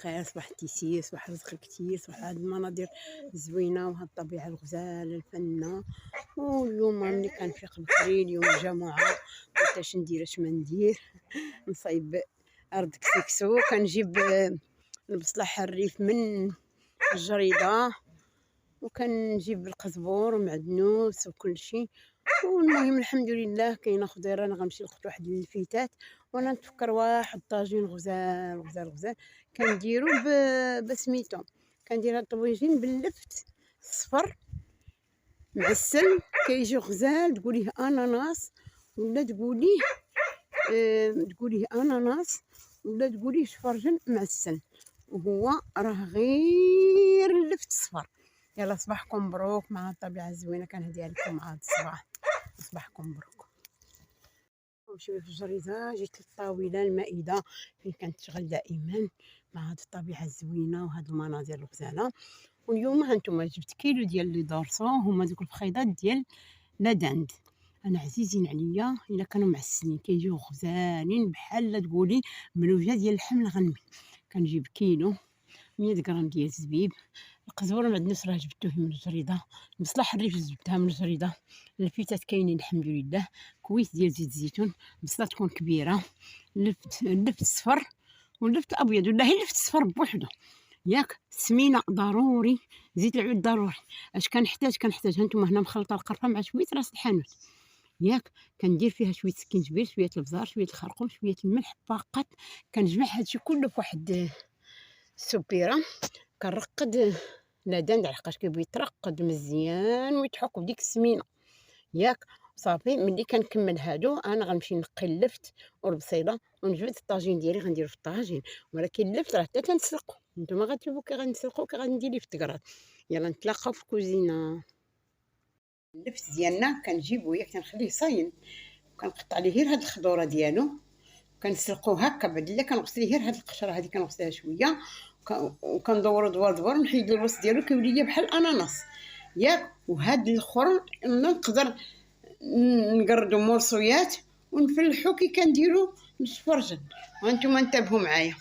بخير. صباح التيسير، صباح رزق كتير، صباح هاد المناظر الزوينه وهاد الطبيعه الغزاله الفنه. واليوم ملي كنفيق بكري اليوم الجمعه قلت اش ندير اش ما ندير. نصايب ارض كسكسو، كنجيب البصله حريف من الجريده، وكنجيب القزبور ومعدنوس وكل شيء. والمهم الحمد لله كاينه خضيره. انا غنمشي لقيت واحد الفيتات وانا نتفكر واحد الطاجين غزال غزال غزال كنديرو بسميتو. كندير هاد الطبيجين باللفت الصفر معسل، كيجي غزال. تقوليه اناناس ولا تقوليه اناناس ولا تقوليه شفرجن معسل، وهو راه غير اللفت الصفر. يلا صباحكم مبروك مع الطبيعه الزوينه كنهديها لكم عاد الصباح. صباحكم مبروك. شويه في الجريده جيت للطاوله المائده فين كنشتغل دائما مع هاد الطبيعه الزوينه وهاد المناظر الغزاله. واليوم هانتوما جبت كيلو ديال لي دورسون، هما دوك الفخيضات ديال لاداند. انا عزيزين عليا الا كانوا معسلين، كيجيو غزالين بحال تقولي ملوجه ديال اللحم الغنمي. كنجيب كيلو 100 غرام ديال الزبيب. القزبره المعدنوس راه جبتوه من الجريده، البصله حريف جبتها من الجريده، الفيتات كاينين الحمد لله، كويس ديال زيت الزيتون، بصله تكون كبيره، اللفت الصفر واللفت الابيض، ولا هي اللفت الصفر بوحدو ياك. سمينه ضروري، زيت العود ضروري. اش كنحتاج هانتوما هنا مخلطه القرفه مع شويه راس الحانوت ياك. كندير فيها شويه سكينجبير، شويه البزار، شويه الخرقوم، شويه الملح فقط. كنجمع هادشي كله فواحد السبيره. كنرقد لاداند لحقاش كيبغي يترقد مزيان ويتحك بديك السمينه ياك. صافي ملي كنكمل هادو انا غنمشي نقي اللفت والبصيله ونجبد الطاجين ديالي غنديرو في الطاجين. ولكن اللفت راه حتى تنسلقو، نتوما غتشوفو كي غنسلقو كي غندير ليه في التكرات. يلا نتلاقاو في الكوزينه. اللفت ديالنا كنجيبو ياك كنخليه صاين، كنقطع ليه غير هاد الخضوره ديالو، كنسلقوه هكا. بعد لا كنغسل غير هاد القشره هادي كنغسلها شويه وكندورو دوار ونحيد الوسط ديالو كيولي ليا بحال الاناناس ياك. وهاد الاخر نقدر نقردو مرصويات ونفلحو كي كنديرو الشفرجن. وانتم انتبهوا معايا.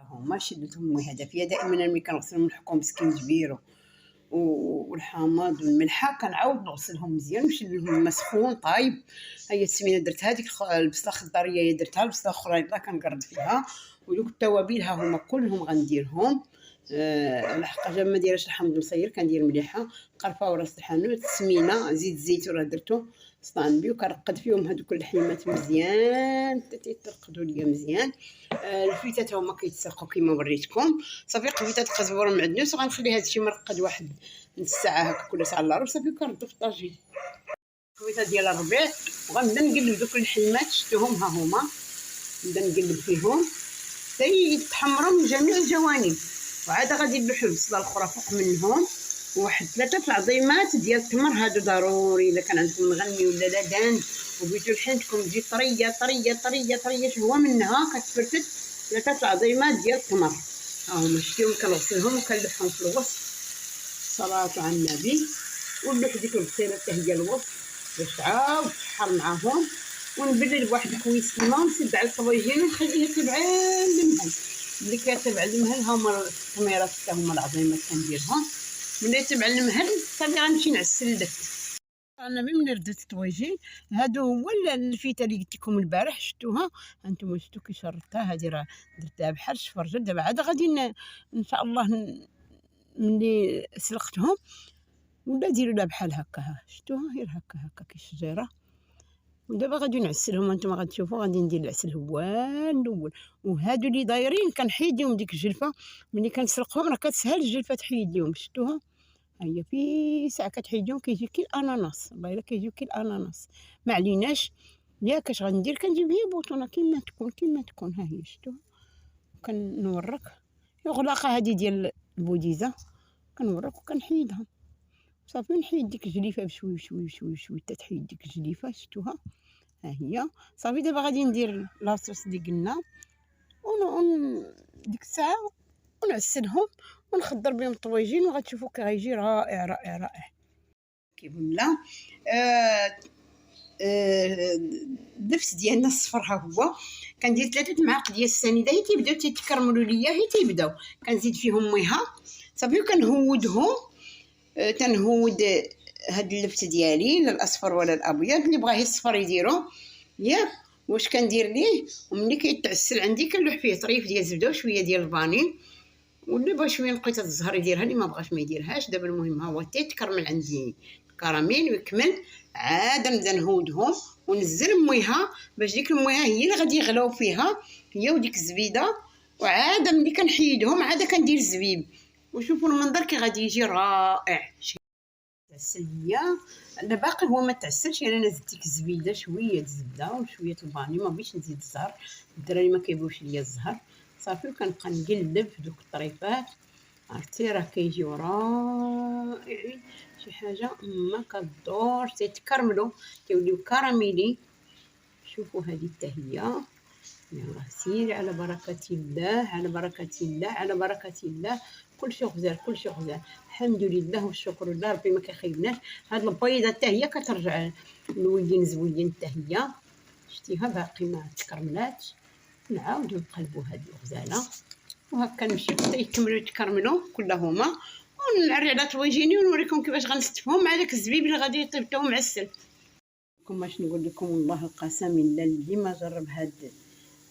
هما شدتهم هدفيه دائما ملي كنغسلهم نحكم بسكينجبير والحامض والملحه، كنعاود نغسلهم مزيان ونشلهم الماء سخون طايب. هي السمينه درت هذيك البصله الخضريه درتها، البصله الاخرى يلاه كنقرد فيها. ودوك التوابل ها هما كلهم غنديرهم. لحقاش ما دايرش الحامض المصير كندير مليحه، قرفه وراس الحانوت، سمينه، زيت الزيتون راه درتو صطانبي، وكنرقد فيهم هذوك اللحيمات مزيان حتى تيترقدوا ليا مزيان. الفيتات هما كيتسلقوا كما وريتكم. صافي قبيتات القزبر المعدنوس وغنخلي هذا الشيء مرقد واحد نص ساعه هكا كل ساعه الا ربع. صافي كنردو في الطاجين القبيطه ديال الربيع، وغنبدا نقلب دوك اللحيمات شفتوهم ها هما، نبدا نقلب فيهم حتى يتحمروا من جميع الجوانب. وعاد غادي نلوح البصله الاخرى فوق منهم، وواحد 3 العظيمات ديال التمر. هادو ضروري الا كان عندكم مغني ولا لادان وبغيتو لحمتكم تجي طريه طريه طريه طريه شهوه منها، كتفرتت 3 العظيمات ديال التمر. ها هما شتيهم كنغسلهم وكنلوحهم في الوسط صلاه على النبي. ونلوح ديك البصيله حتى هي الوسط باش تعاود تحار معاهم. ونبلل بواحد الكويس الماء ونسد على الطبيجين ونخليها تبع المهل. ملي كتبع المهل هما التميرات حتى هما العظيمات كنديرهم. ملي تبع المهل صافي غنمشي نعسل اللفت. انا ملي رديت الطويجين هادو هو الفيته اللي قلت لكم البارح شفتوها هانتوما، شفتو كي شرطتها. هادي راه درتها بحال الشفرجه. دابا عاد غادي ان شاء الله ملي سلقتهم ولا ديروا لها بحال هكا. ها شفتوها غير هكا هكا كي الشجيره. ودابا غادي نعسلهم، هانتوما غتشوفوا غادي ندير العسل هو الاول. وهادو اللي دايرين كنحيد لهم ديك الجلفه ملي كنسلقهم، راه كتسهل الجلفه تحيد لهم. شفتوها هي في ساعه كتحيد لهم كيجي كي الاناناس. والله الا كيجيو كي الاناناس. ما عليناش ياك اش غندير، كنجيب هي بوطونه كيما تكون. ها هي شفتوها. كنورك الغلاقه هذه ديال البوديزه، كنورك وكنحيدها صافي. نحيد ديك الجليفه بشوي بشوي بشوي بشوي حتى تحيد ديك الجليفه. شفتوها ها هي صافي. دابا غادي ندير لاصوص اللي قلنا ديك الساعه ونعسلهم ونخضر بهم الطويجين، وغتشوفوا كي غيجي رائع رائع رائع. كيف لا اللفت ديالنا الصفر ها هو. كندير 3 معالق ديال السنيده، هي تيبداو تيتكرملوا ليا، هي تيبداو كنزيد فيهم ميها صافي، وكنهودهم. تنهود هاد اللفت ديالي، لا الاصفر ولا الابيض، اللي بغاه الصفر يديرو ياك. واش كندير ليه؟ وملي كيتعسل عندي كنلوح فيه طريف ديال الزبده وشويه ديال الفاني، واللي بغى شويه نقيطه الزهر يديرها، اللي ما بغاش ما يديرهاش. دابا المهم ها هو تيتكرمل عندي الكراميل ويكمل، عاد نبدا نهودهم ونزل مويها باش ديك المويها هي اللي غادي يغلاو فيها، هي وديك الزبيده. وعاد ملي كنحيدهم عاد كندير الزبيب، وشوفوا المنظر كي غادي يجي رائع. تعسل ليا انا باقي هو ما تعسلش، يعني انا زدت ديك الزبيده شويه الزبده وشويه الفاني، ما بغيتش نزيد الزهر، الدراري ما كيبغيوش ليا الزهر صافي. وكنبقى نقلب في دوك الطريفات، عرفتي راه كيجيو رائعين، شي حاجه ما كدورش، تيتكرملوا كيوليو كراميلي. شوفوا هذه حتى هي، يلاه سيري على بركه الله، على بركه الله، على بركه الله. كلشي غزال، كلشي غزال، الحمد لله والشكر لله، ربي ما كيخيبناش. هاد البيضه حتى هي كترجع نوين زوين حتى هي، شتيها باقي ما تكرملاتش. نعاودو نقلبو هاد الغزاله، وهكا نمشيو حتى يكملوا يتكرملوا كلهما، ونعري على طويجيني ونوريكم كيفاش غنستفهم مع داك الزبيب اللي غادي يطيب حتى هو معسل. باش نقول لكم والله القسم الا اللي ما جرب هاد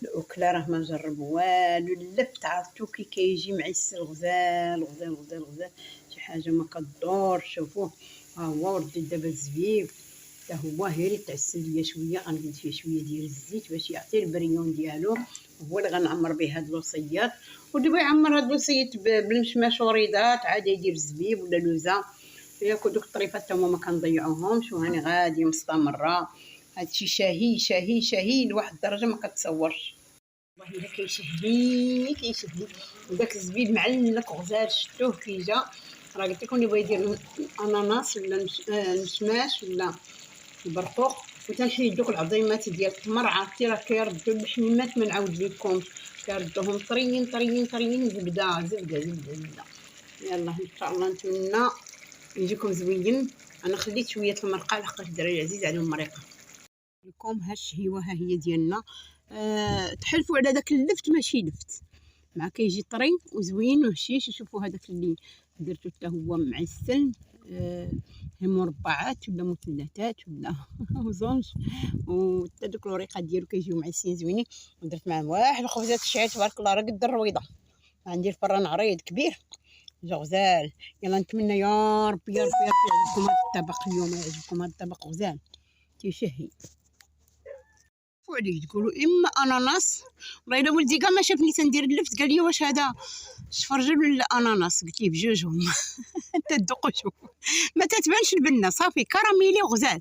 الاكله راه ما جرب والو. اللفت عرفتو كي كيجي معسل، غزال غزال غزال غزال، شي حاجه ما كدور. شوفوه ها هو، رديت دابا الزبيب حتى هو هيري تعسل ليا شويه، غنزيد فيه شويه ديال الزيت باش يعطي البريون ديالو، هو اللي غنعمر به هاد الوصيات. واللي بغى يعمر هاد الوصيات بالمشماش وريضات عاد يدير الزبيب ولا لوزه ياكل. دوك الطريفات حتى هما ما كنضيعوهمش، وهاني غادي مستمره. هادشي شهي شهي شهي لواحد الدرجه ما كتصورش، والله الا كيشهي كيشهي. وداك الزبيب معلك غزال، شفتوه كي جا. راه قلت لكم اللي بغى يدير الاناناس ولا المشماش ولا البرقوق، وتنحيد دوك العظيمات ديال التمر، عرفتي راه كيردوا الحميمات ما نعاود لكم، كيردوهم طريين طريين طريين، زبده زبده زبده زبده. يلا ان شاء الله نتمنى يجيكم زوين. انا خليت شويه المرقه لحقاش الدراري عزيز عليهم المريقه. لكم ها الشهيوه ها هي ديالنا. تحلفوا على داك اللفت ماشي لفت، مع كيجي طري وزوين وهشيش. شوفوا هذاك اللي درتو حتى هو معسل، هي مربعات ولا مثلثات ولا زونج، وحتى دوك الوريقات ديالو كيجيو معسلين زوينين. ودرت معاه واحد الخبزه تشعل تبارك الله راه قد الرويضه، غندير فران عريض كبير جا غزال. يلا نتمنى يا ربي يا ربي يا ربي يعجبكم هذا الطبق اليوم، يعجبكم هذا الطبق غزال تيشهي. عليه تقولوا اما اناناس، والله الا ولدي كاع ما شافني تندير اللفت قال لي واش هذا شفرجل ولا اناناس، قلت ليه بجوجهم. انت تذوقوا شوف ما تتبانش البنه، صافي كراميلي وغزال.